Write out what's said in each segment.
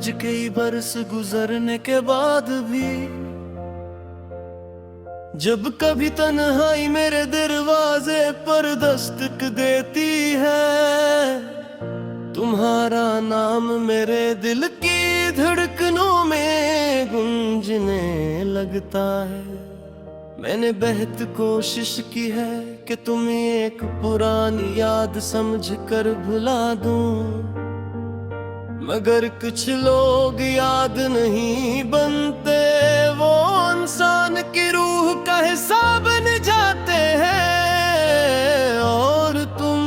आज कई बरस गुजरने के बाद भी जब कभी तन्हाई मेरे दरवाजे पर दस्तक देती है, तुम्हारा नाम मेरे दिल की धड़कनों में गूंजने लगता है। मैंने बेहद कोशिश की है कि तुम्हें एक पुरानी याद समझ कर भुला दूं, मगर कुछ लोग याद नहीं बनते, वो इंसान की रूह का हिस्सा बन जाते हैं। और तुम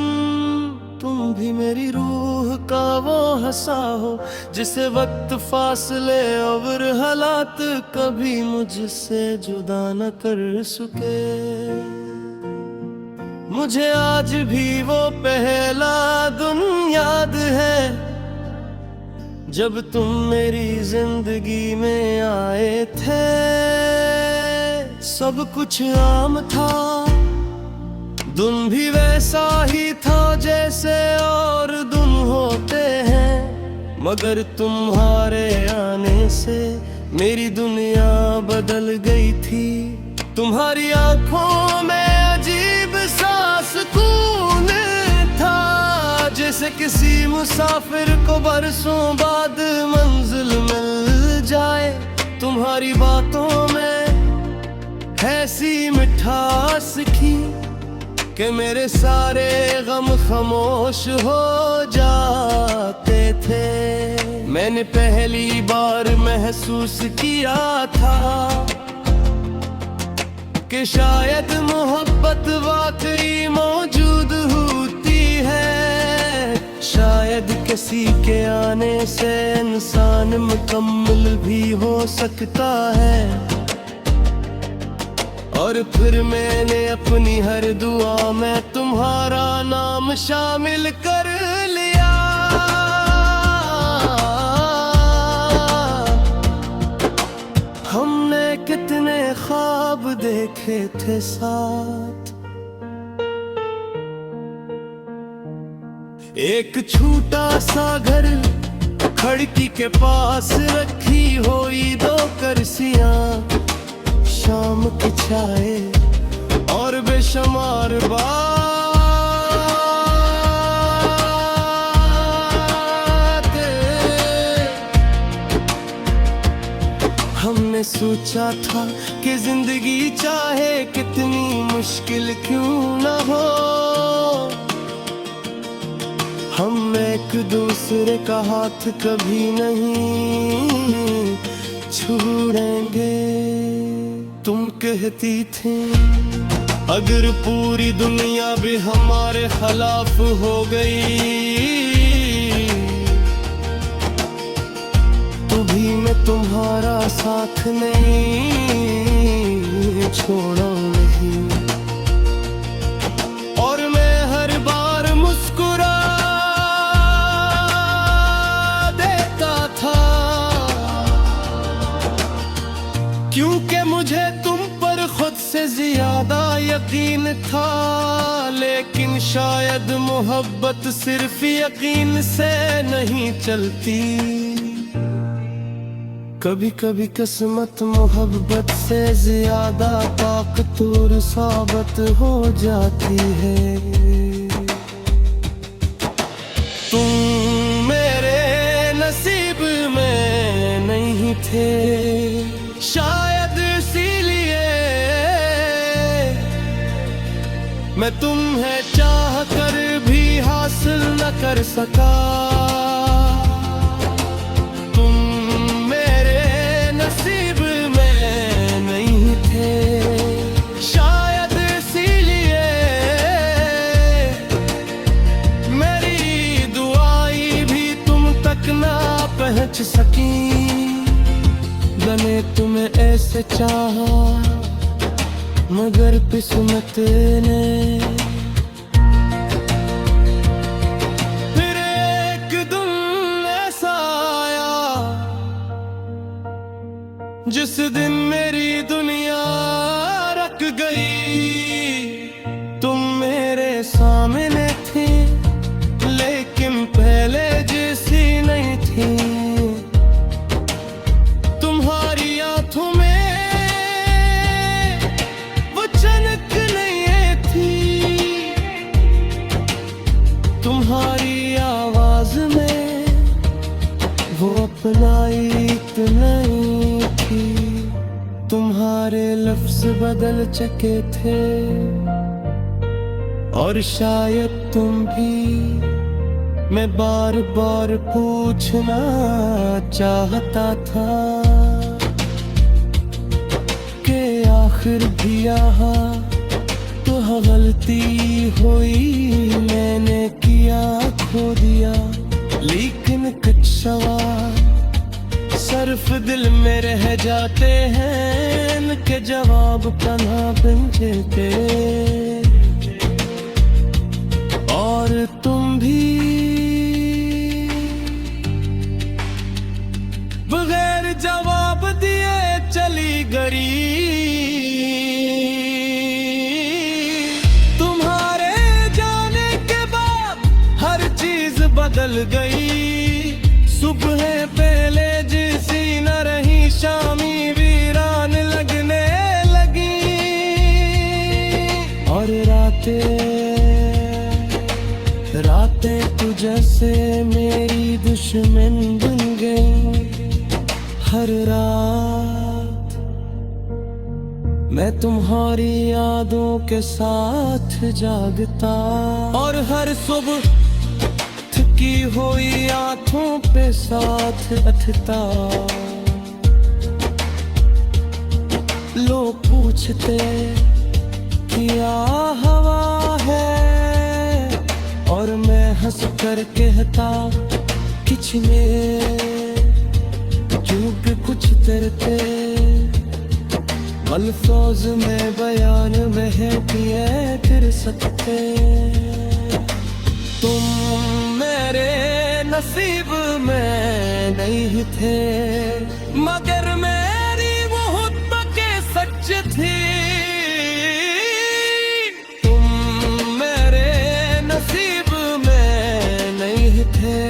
भी मेरी रूह का वो हिस्सा हो जिसे वक्त, फासले और हालात कभी मुझसे जुदा न कर सके। मुझे आज भी वो पहला दिन याद है जब तुम मेरी जिंदगी में आए थे। सब कुछ आम था, दिन भी वैसा ही था जैसे और दिन होते हैं, मगर तुम्हारे आने से मेरी दुनिया बदल गई थी। तुम्हारी आंखों में अजीब सा सुकून था, जैसे किसी मुसाफिर को बरसों बाद मंजिल मिल जाए। तुम्हारी बातों में ऐसी मिठास थी कि मेरे सारे गम खामोश हो जाते थे। मैंने पहली बार महसूस किया था कि शायद मोहब्बत वाकई मौजूद होती है। शायद किसी के आने से इंसान मुकम्मल भी हो सकता है। और फिर मैंने अपनी हर दुआ में तुम्हारा नाम शामिल कर लिया। हमने कितने ख्वाब देखे थे साथ, एक छोटा सा घर, खिड़की के पास रखी हुई 2 कुर्सियां, शाम की चाय और बेशुमार बातें। हमने सोचा था कि जिंदगी चाहे कितनी मुश्किल क्यों न हो, हम एक दूसरे का हाथ कभी नहीं छोड़ेंगे। तुम कहती थी अगर पूरी दुनिया भी हमारे खिलाफ हो गई तो भी मैं तुम्हारा साथ नहीं छोड़ूंगी। और मैं हर बार मुस्कुरा देता था क्योंकि मुझे तुम पर खुद से ज्यादा यकीन था। लेकिन शायद मोहब्बत सिर्फ यकीन से नहीं चलती, कभी कभी किस्मत मोहब्बत से ज्यादा ताकतवर साबित हो जाती है। तुम मेरे नसीब में नहीं थे, शायद इसीलिए मैं तुम्हें चाह कर भी हासिल न कर सका। तुम मेरे नसीब में नहीं थे, शायद इसीलिए मेरी दुआएं भी तुम तक ना पहुंच सकी। मैंने तुम्हें ऐसे चाहा मगर किस्मत ने फिर एक दिन ऐसा आया जिस दिन मेरी दुनिया रख गई। तुम मेरे सामने थी लेकिन पहले जैसी नहीं थी। चके थे, और शायद तुम भी। मैं बार बार पूछना चाहता था कि आखिर भी यहाँ तो गलती हुई, मैंने किया खो दिया। लेकिन कुछ सवाल सिर्फ दिल में रह जाते हैं, इनके जवाब पना बन जाते। और तुम भी बगैर जवाब दिए चली गई। तुम्हारे जाने के बाद हर चीज बदल गई। सुबह पहले जैसी न रही, शामी वीरान लगने लगी। और रातें तू जैसे मेरी दुश्मन बन गई। हर रात मैं तुम्हारी यादों के साथ जागता, और हर सुबह थकी हुई आंखों पे साथ अथता। लोग पूछते क्या हवा है, और मैं हंस कर कहता किछ में चुप कुछ तरते। अल्फाज में बयान बहकिए कर सकते। तुम मेरे नसीब में नहीं थे, मगर मेरी मोहब्बत के सच थी। तुम मेरे नसीब में नहीं थे,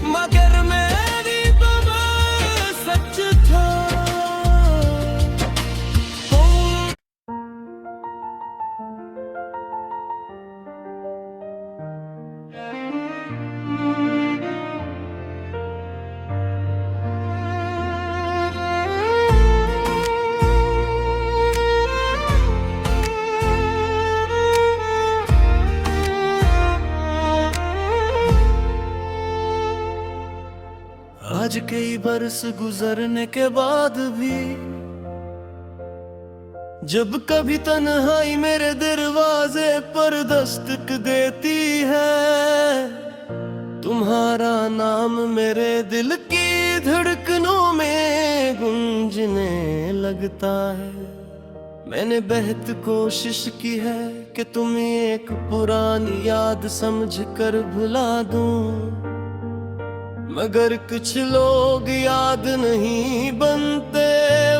मगर मेरी बाबा सच था। आज कई बरस गुजरने के बाद भी जब कभी तन्हाई मेरे दरवाजे पर दस्तक देती है, तुम्हारा नाम मेरे दिल की धड़कनों में गूंजने लगता है। मैंने बेहद कोशिश की है कि तुम्हें एक पुरानी याद समझकर भुला दूं, मगर कुछ लोग याद नहीं बनते।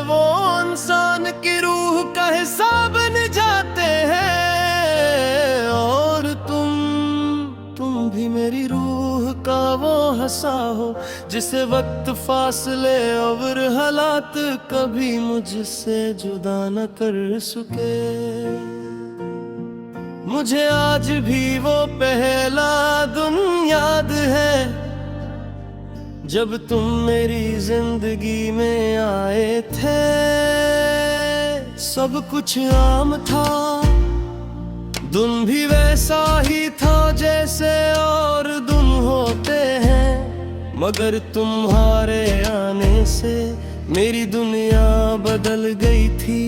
वो इंसान की रूह का हिस्सा बन जाते हैं। और तुम भी मेरी रूह का वो हिस्सा हो, जिसे वक्त फासले और हालात कभी मुझसे जुदा न कर सके। मुझे आज भी वो पहला दिन याद है जब तुम मेरी जिंदगी में आए थे। सब कुछ आम था, दिन भी वैसा ही था जैसे और दिन होते हैं, मगर तुम्हारे आने से मेरी दुनिया बदल गई थी।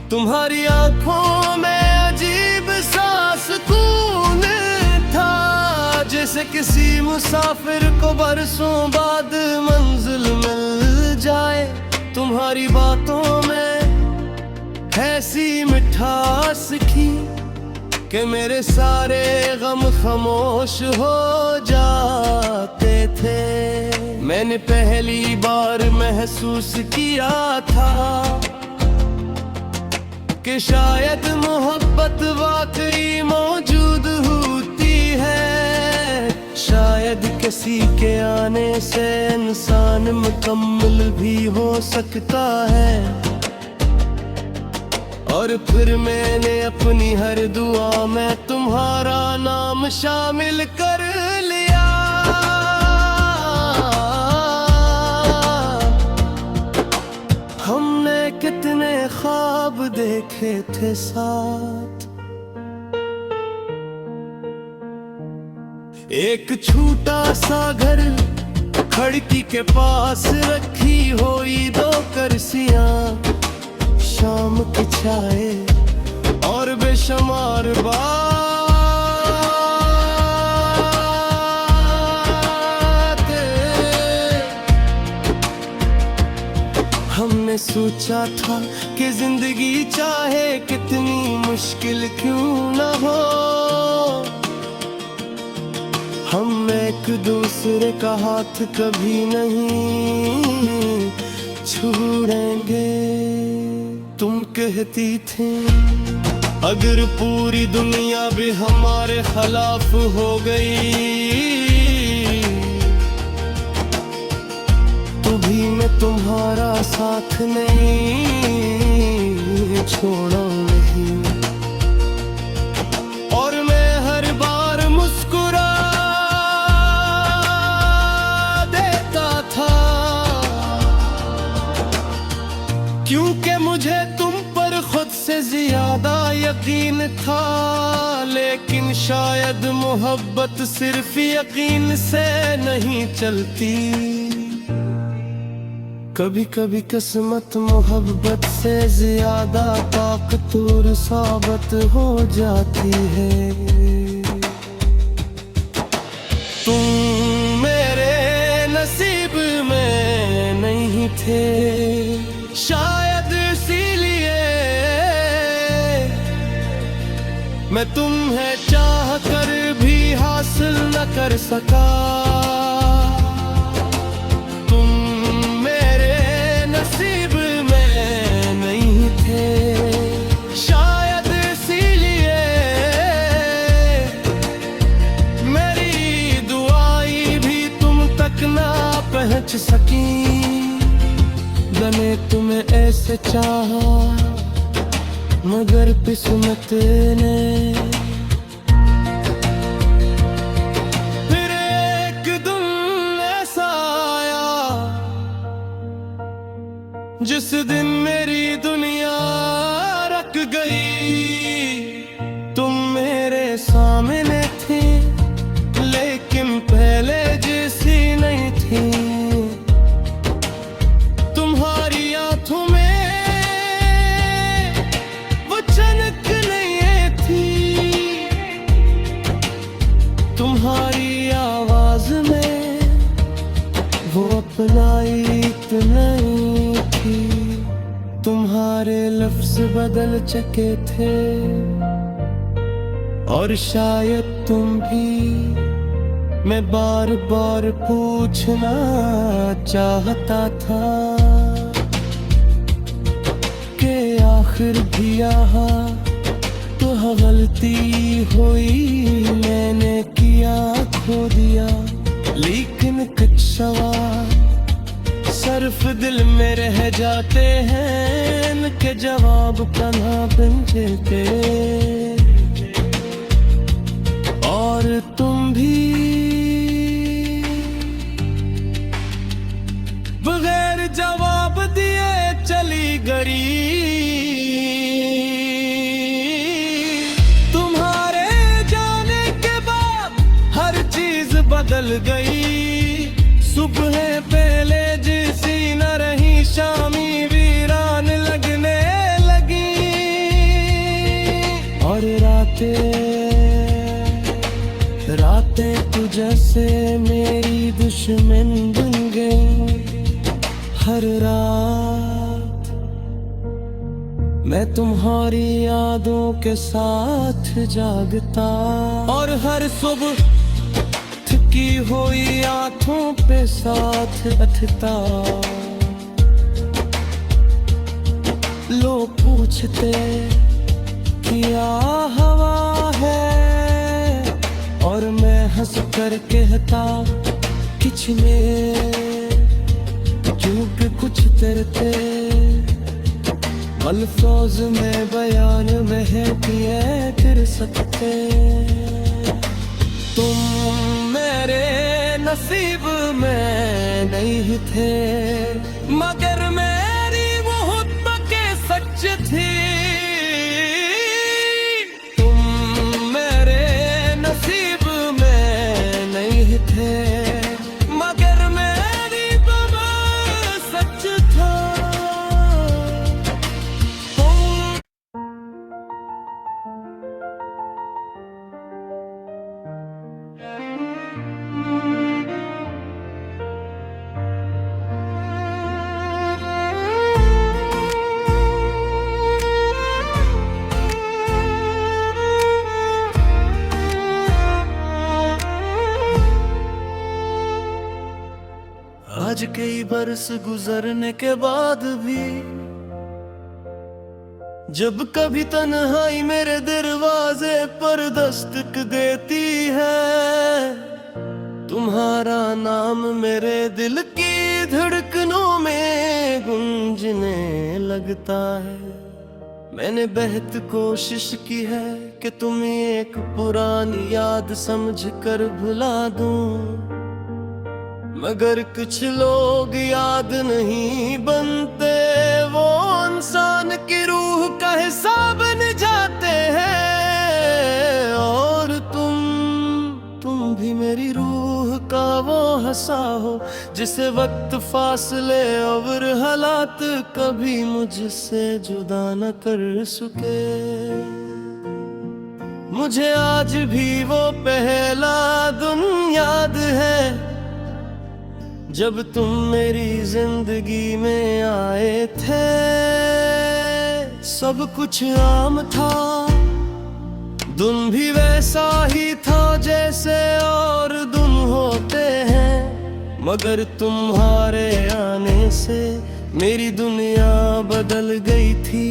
तुम्हारी आंखों में अजीब सा सुकून था, जैसे किसी मुसाफिर को बरसों बाद मंजिल मिल जाए। तुम्हारी बातों में ऐसी मिठास थी कि मेरे सारे गम खामोश हो जाते थे। मैंने पहली बार महसूस किया था कि शायद मोहब्बत वाकई मौजूद होती है। शायद किसी के आने से इंसान मुकम्मल भी हो सकता है। और फिर मैंने अपनी हर दुआ में तुम्हारा नाम शामिल कर लिया। हमने कितने ख्वाब देखे थे साथ। एक छोटा सा घर खिड़की के पास रखी हुई दो कुर्सियां, शाम की चाय और बेशुमार हमने सोचा था कि जिंदगी चाहे कितनी मुश्किल क्यों न हो, हम एक दूसरे का हाथ कभी नहीं छोड़ेंगे। तुम कहती थी अगर पूरी दुनिया भी हमारे खिलाफ हो गई तो भी मैं तुम्हारा साथ नहीं छोड़ा नहीं। और मैं हर बार मुस्कुरा देता था क्योंकि मुझे तुम पर खुद से ज्यादा यकीन था। लेकिन शायद मोहब्बत सिर्फ यकीन से नहीं चलती, कभी कभी किस्मत मोहब्बत से ज्यादा ताकतवर साबित हो जाती है। तुम मेरे नसीब में नहीं थे, शायद इसीलिए मैं तुम्हें चाह कर भी हासिल न कर सका। नसीब में नहीं थे, शायद इसीलिए मेरी दुआएं भी तुम तक ना पहुंच सकी। मैंने तुम्हें ऐसे चाहा मगर किस्मत ने जिस दिन मेरी दुनिया रख गई। तुम मेरे सामने थी लेकिन पहले जैसी नहीं थी। तुम्हारी आंखों में वो चमक नहीं थी, तुम्हारी आवाज में वो अपनाई नहीं थी। तुम्हारे लफ्ज बदल चुके थे और शायद तुम भी। मैं बार बार पूछना चाहता था कि आखिर भी यहाँ तो गलती हुई मैंने किया खो दिया। लेकिन कुछ सवाल सिर्फ दिल में रह जाते हैं, इनके जवाब कहाँ बंजते। और तुम भी बगैर जवाब दिए चली गई। तुम्हारे जाने के बाद हर चीज बदल गई। सुबह पहले जैसी न रही, शामी वीरान लगने लगी। और रातें तू जैसे मेरी दुश्मन बन गई। हर रात मैं तुम्हारी यादों के साथ जागता और हर सुबह थकी हुई आंखों पे साथ रखता। लोग पूछते क्या हवा है और मैं हंस कर कहता कुछ में चुप कुछ तरते। अल्फाज में बयान में है किए कर सकते। तुम मेरे नसीब में नहीं थे मगर मेरी मोहब्बत के सच्चे सच थी। तुम मेरे नसीब में नहीं थे, मगर मेरी बाबा सच था। आज कई बरस गुजरने के बाद भी जब कभी तन्हाई मेरे दरवाजे पर दस्तक देती है, तुम्हारा नाम मेरे दिल की धड़कनों में गूंजने लगता है। मैंने बेहद कोशिश की है कि तुम्हें एक पुरानी याद समझकर भुला दूं, मगर कुछ लोग याद नहीं बनते, वो इंसान की रूह का हिस्सा बन जाते हैं। और तुम भी मेरी रूह का वो हिस्सा हो जिसे वक्त, फासले और हालात कभी मुझसे जुदा न कर सके। मुझे आज भी वो पहला दिन याद है जब तुम मेरी जिंदगी में आए थे। सब कुछ आम था, दिन भी वैसा ही था जैसे और दिन होते हैं, मगर तुम्हारे आने से मेरी दुनिया बदल गई थी।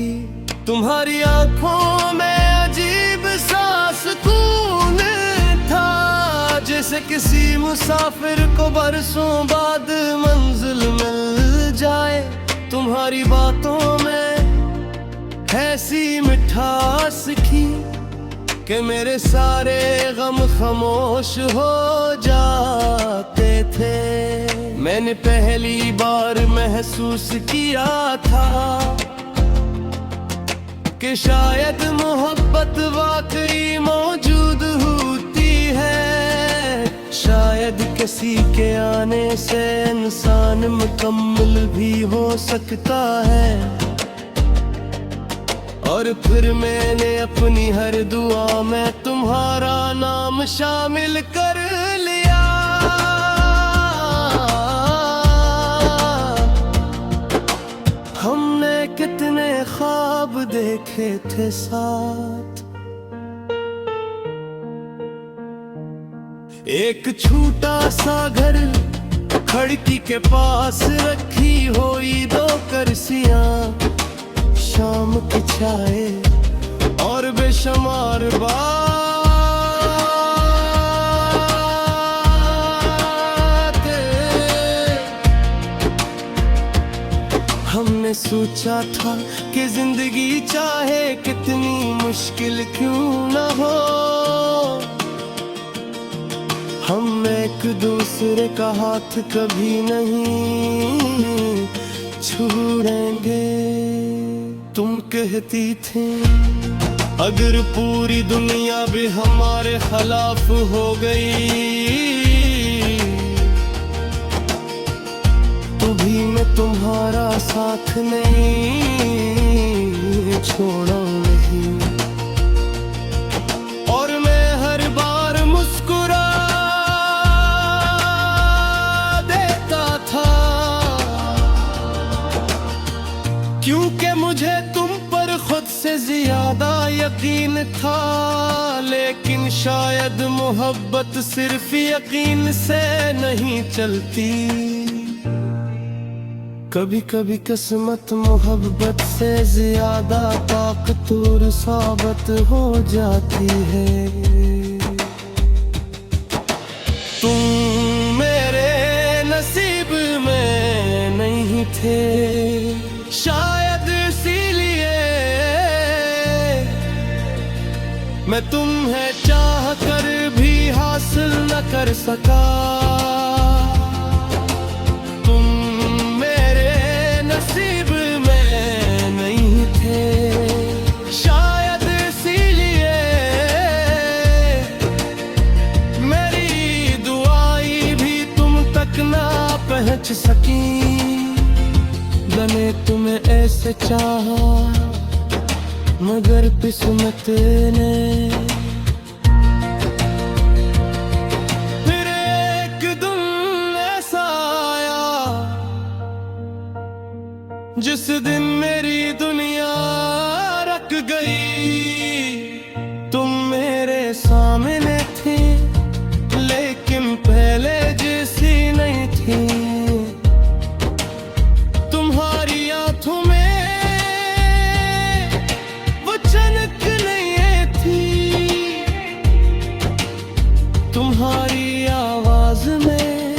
तुम्हारी आंखों में अजीब सा सुकून था, जैसे किसी मुसाफिर को बरसों बाद मंजिल मिल जाए। तुम्हारी बातों में ऐसी मिठास थी कि मेरे सारे गम खामोश हो जाते थे। मैंने पहली बार महसूस किया था कि शायद मोहब्बत वाकई मौजूद होती है। शायद किसी के आने से इंसान मुकम्मल भी हो सकता है। और फिर मैंने अपनी हर दुआ में तुम्हारा नाम शामिल कर लिया। हमने कितने ख्वाब देखे थे साथ, एक छोटा सा घर, खिड़की के पास रखी हुई 2 कुर्सियां, शाम की चाय और बेशुमार बातें। हमने सोचा था कि जिंदगी चाहे कितनी मुश्किल क्यों न हो, हम एक दूसरे का हाथ कभी नहीं छोड़ेंगे। तुम कहती थी अगर पूरी दुनिया भी हमारे खिलाफ हो गई तो भी मैं तुम्हारा साथ नहीं छोड़ा नहीं। और मैं हर बार मुस्कुरा देता था क्योंकि मुझे तुम पर खुद से ज्यादा यकीन था। लेकिन शायद मोहब्बत सिर्फ यकीन से नहीं चलती, कभी कभी किस्मत मोहब्बत से ज्यादा ताकतवर साबित हो जाती है। तुम मेरे नसीब में नहीं थे, शायद इसीलिए मैं तुम्हें चाह कर भी हासिल न कर सका। तुम मेरे नसीब में नहीं थे, सोच सकी, मैंने तुम्हें ऐसे चाहा मगर किस्मत ने फिर एक दिन ऐसा आया जिस दिन मेरी दुनिया रख गई। तुम मेरे सामने थी लेकिन पहले जैसी नहीं थी। तुम्हारी आंखों में वो चमक नहीं थी, तुम्हारी आवाज में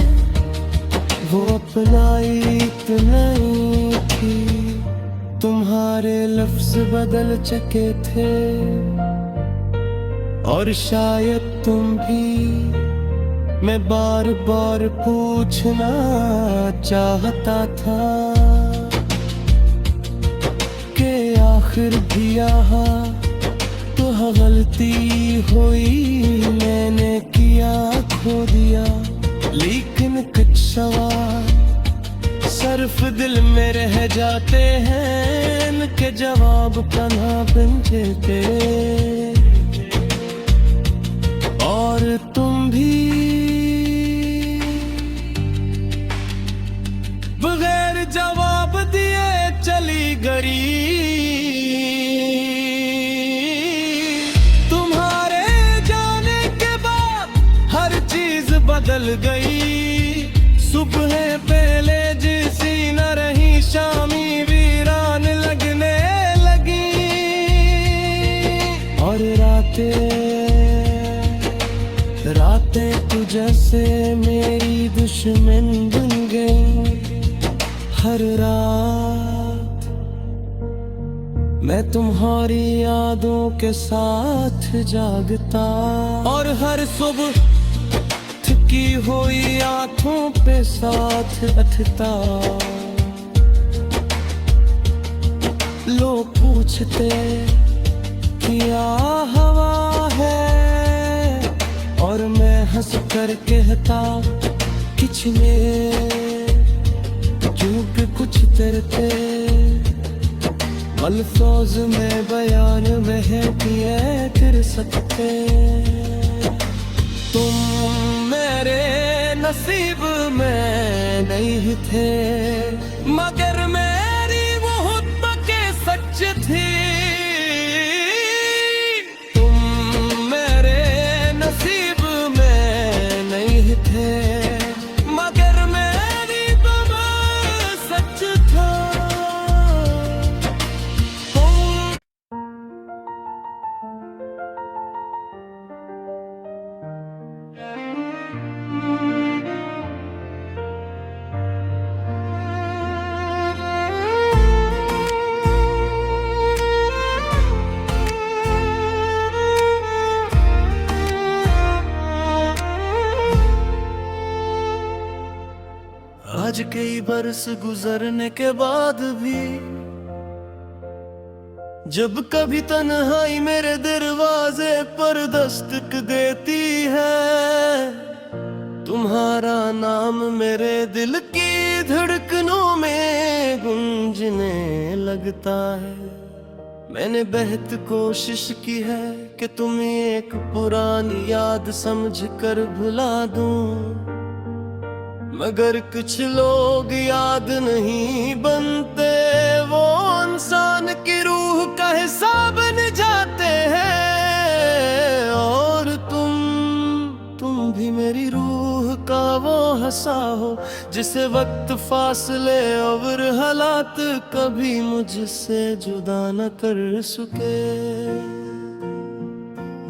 वो अपनाइत नहीं थी। तुम्हारे लफ्ज बदल चुके थे और शायद तुम भी। मैं बार बार पूछना चाहता था कि आखिर भी यहाँ तो गलती हुई, मैंने किया खो दिया। लेकिन कुछ सवाल सिर्फ दिल में रह जाते हैं, इनके जवाब कहाँ बंझे तेरे। और तुम भी बगैर जवाब दिए चली गई। तुम्हारे जाने के बाद हर चीज बदल गई। सुबह पहले जैसी न रही, शामी वीरान लगने लगी। और रातें तू जैसे मेरी दुश्मन बन गई। हर रात मैं तुम्हारी यादों के साथ जागता और हर सुबह थकी हुई आंखों पे साथ बैठता। लोग पूछते क्या हवा है और मैं हंस कर कहता कुछ नहीं, क्योंकि कुछ तरते अल्फाज में बयान में किए कर सकते। तुम मेरे नसीब में नहीं थे मगर मेरी मोहब्बत के सच थी। तुम मेरे नसीब में नहीं थे मगर मेरी बाबा सच था। आज कई बरस गुजरने के बाद भी जब कभी तन्हाई मेरे दरवाजे पर दस्तक देती है, तुम्हारा नाम मेरे दिल की धड़कनों में गूंजने लगता है। मैंने बेहद कोशिश की है कि तुम्हें एक पुरानी याद समझकर भुला दूं, मगर कुछ लोग याद नहीं बनते। वो इंसान की रूह का हिसाब न जाते हैं। और तुम भी मेरी रूह का वो हिस्सा हो जिसे वक्त फासले और हालात कभी मुझसे जुदा न कर सके।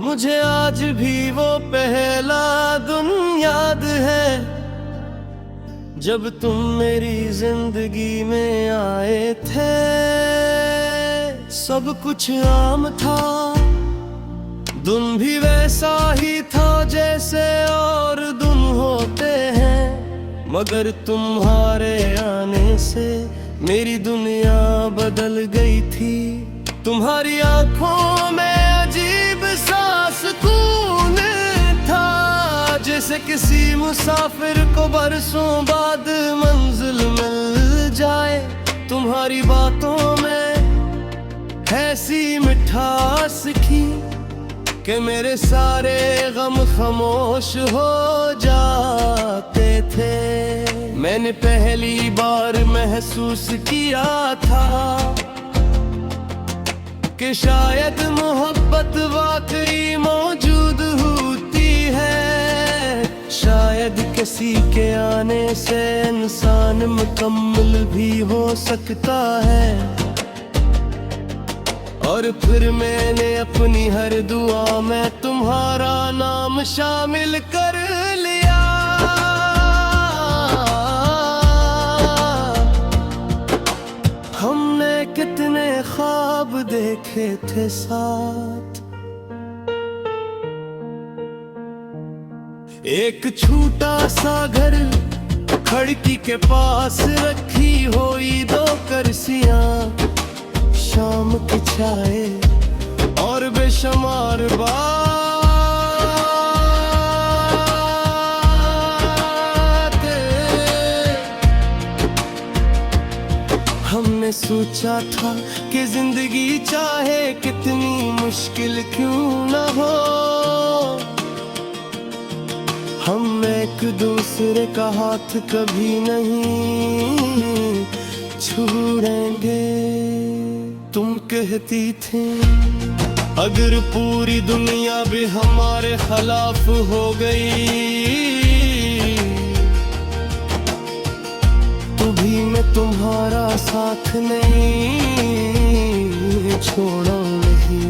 मुझे आज भी वो पहला दिन याद है जब तुम मेरी जिंदगी में आए थे। सब कुछ आम था, दिन भी वैसा ही था जैसे और दिन होते हैं, मगर तुम्हारे आने से मेरी दुनिया बदल गई थी। तुम्हारी आंखों में अजीब सा सुकून था, जैसे किसी मुसाफिर को बरसों बाद मंजिल मिल जाए, तुम्हारी बातों में ऐसी मिठास की कि मेरे सारे गम खामोश हो जाते थे। मैंने पहली बार महसूस किया था कि शायद मोहब्बत वाकई मौजूद होती है। शायद किसी के आने से इंसान मुकम्मल भी हो सकता है। और फिर मैंने अपनी हर दुआ में तुम्हारा नाम शामिल कर लिया। हमने कितने ख्वाब देखे थे साथ, एक छोटा सा घर, खिड़की के पास रखी हुई 2 कुर्सियां, शाम की चाय और बेशुमार बातें। हमने सोचा था कि जिंदगी चाहे कितनी मुश्किल क्यों न हो, हम एक दूसरे का हाथ कभी नहीं छोड़ेंगे। तुम कहती थी अगर पूरी दुनिया भी हमारे खिलाफ हो गई तो भी मैं तुम्हारा साथ नहीं छोड़ूंगी।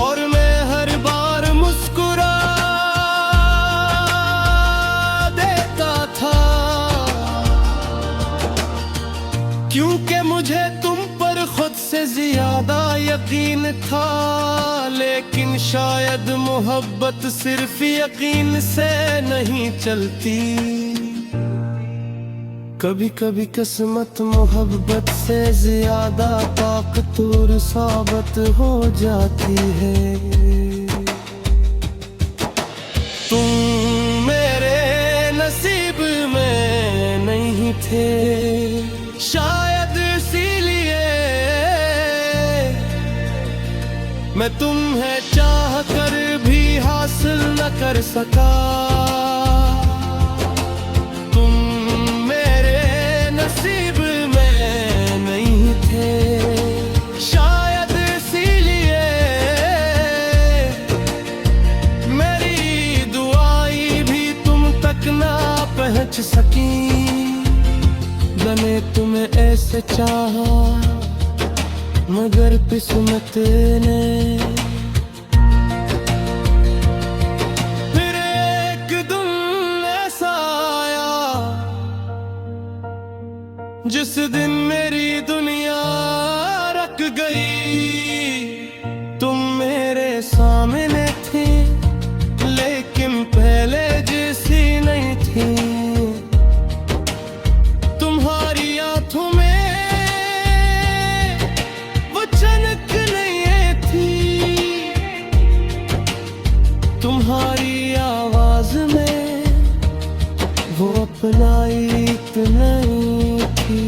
और मैं हर बार मुस्कुरा देता था क्योंकि मुझे तुम पर खुद से ज्यादा यकीन था। लेकिन शायद मोहब्बत सिर्फ यकीन से नहीं चलती, कभी कभी किस्मत मोहब्बत से ज्यादा ताकतवर साबित हो जाती है। तुम मेरे नसीब में नहीं थे, शायद इसीलिए मैं तुम्हें चाह कर भी हासिल न कर सका। तुम मेरे नसीब में नहीं थे, शायद इसीलिए मेरी दुआएं भी तुम तक ना पहुंच सकी। मैंने तुम्हें ऐसे चाहा मगर किस्मत ने फिर एक दिन ऐसा आया जिस दिन मेरी दुनिया रख गई। तुम मेरे सामने थी लेकिन पहले जैसी नहीं थी। तुम्हारी आंखों में वो चमक नहीं थी, तुम्हारी आवाज में वो अपनाई नहीं थी।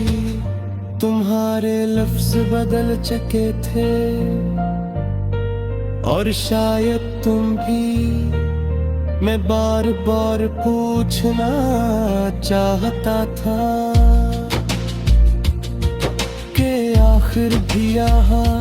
तुम्हारे लफ्ज बदल चुके थे और शायद तुम भी। मैं बार बार पूछना चाहता था कि आखिर भी यहाँ